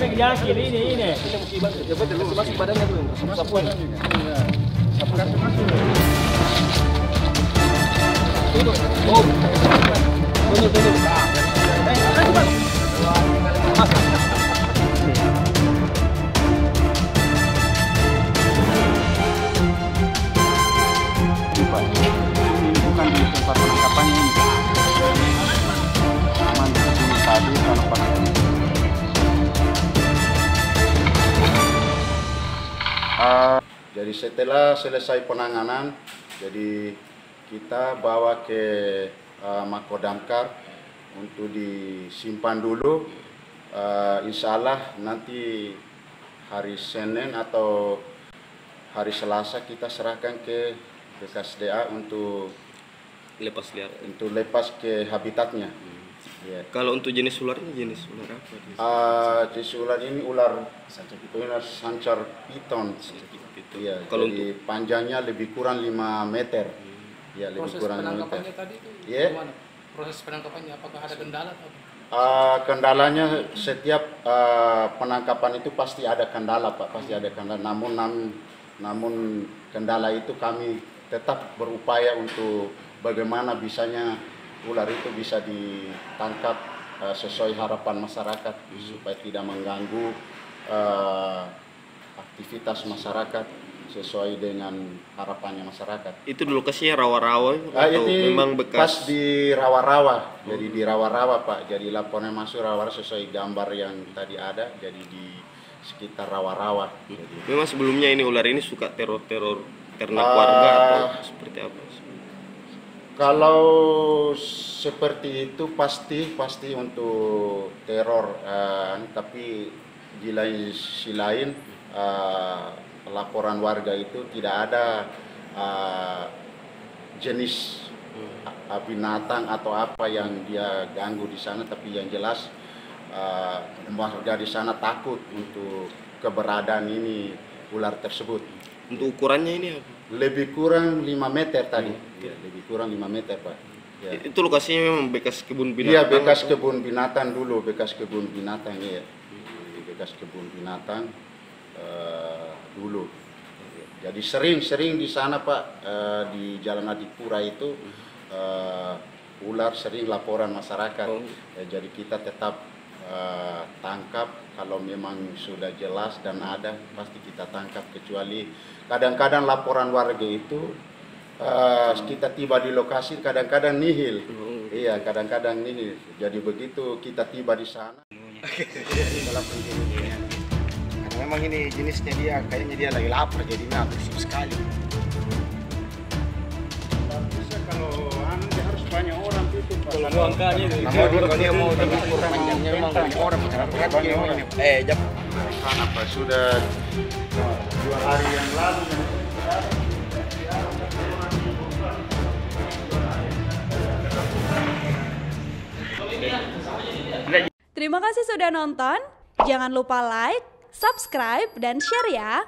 Ada yang jalan kiri ini. Coba masuk badannya tuh. Sapuan. Sapuan masuk. Oh. Tunggu. Ini bukan di tempat penangkapannya ini. Aman di sini tadi kalau penangkapan. Jadi setelah selesai penanganan, jadi kita bawa ke Mako Damkar untuk disimpan dulu. Insya Allah nanti hari Senin atau hari Selasa kita serahkan ke BKSDA untuk lepas ke habitatnya. Ya. Kalau untuk jenis ular ini jenis ular apa? Jenis ular ini ular sancar piton. Ya, kalau jadi panjangnya lebih kurang 5 meter. Ya, lebih kurang 5 meter. Proses penangkapannya tadi itu gimana? Proses penangkapannya apakah ada kendala atau kendalanya setiap penangkapan itu pasti ada kendala, Pak, pasti ada kendala. Namun kendala itu kami tetap berupaya untuk bagaimana bisanya ular itu bisa ditangkap sesuai harapan masyarakat supaya tidak mengganggu aktivitas masyarakat sesuai dengan harapannya masyarakat. Itu di lokasinya rawa-rawa atau memang bekas? Pas di rawa-rawa, jadi di rawa-rawa, Pak. Jadi laporannya masuk rawa-rawa sesuai gambar yang tadi ada, jadi di sekitar rawa-rawa. Memang sebelumnya ini ular ini suka teror-teror ternak warga atau seperti apa? Kalau seperti itu pasti untuk teror, tapi di lain sisi lain laporan warga itu tidak ada jenis binatang atau apa yang dia ganggu di sana, tapi yang jelas warga di sana takut untuk keberadaan ini ular tersebut. Untuk ukurannya ini apa? Lebih kurang 5 meter tadi. Ya, lebih kurang 5 meter, Pak. Ya. Itu lokasinya memang bekas kebun binatang? Iya, bekas kebun binatang dulu, bekas kebun binatang, ya. Bekas kebun binatang dulu. Jadi sering di sana, Pak, di Jalan Adipura itu ular sering laporan masyarakat. Jadi kita tetap tangkap kalau memang sudah jelas dan ada, pasti kita tangkap, kecuali kadang-kadang laporan warga itu kita tiba di lokasi kadang-kadang nihil. Iya, kadang-kadang nihil. Jadi begitu kita tiba di sana. Dalam penjelidikan. Karena memang ini jenisnya dia kayaknya dia lagi lapar, jadi agresif sekali. Bisa kalau dia harus banyak orang itu. Kalau angkanya dia mau panjangnya memang banyak orang banyak orang. Jap. Karena Pak sudah 2 hari yang lalu. Terima kasih sudah nonton. Jangan lupa like, subscribe, dan share ya.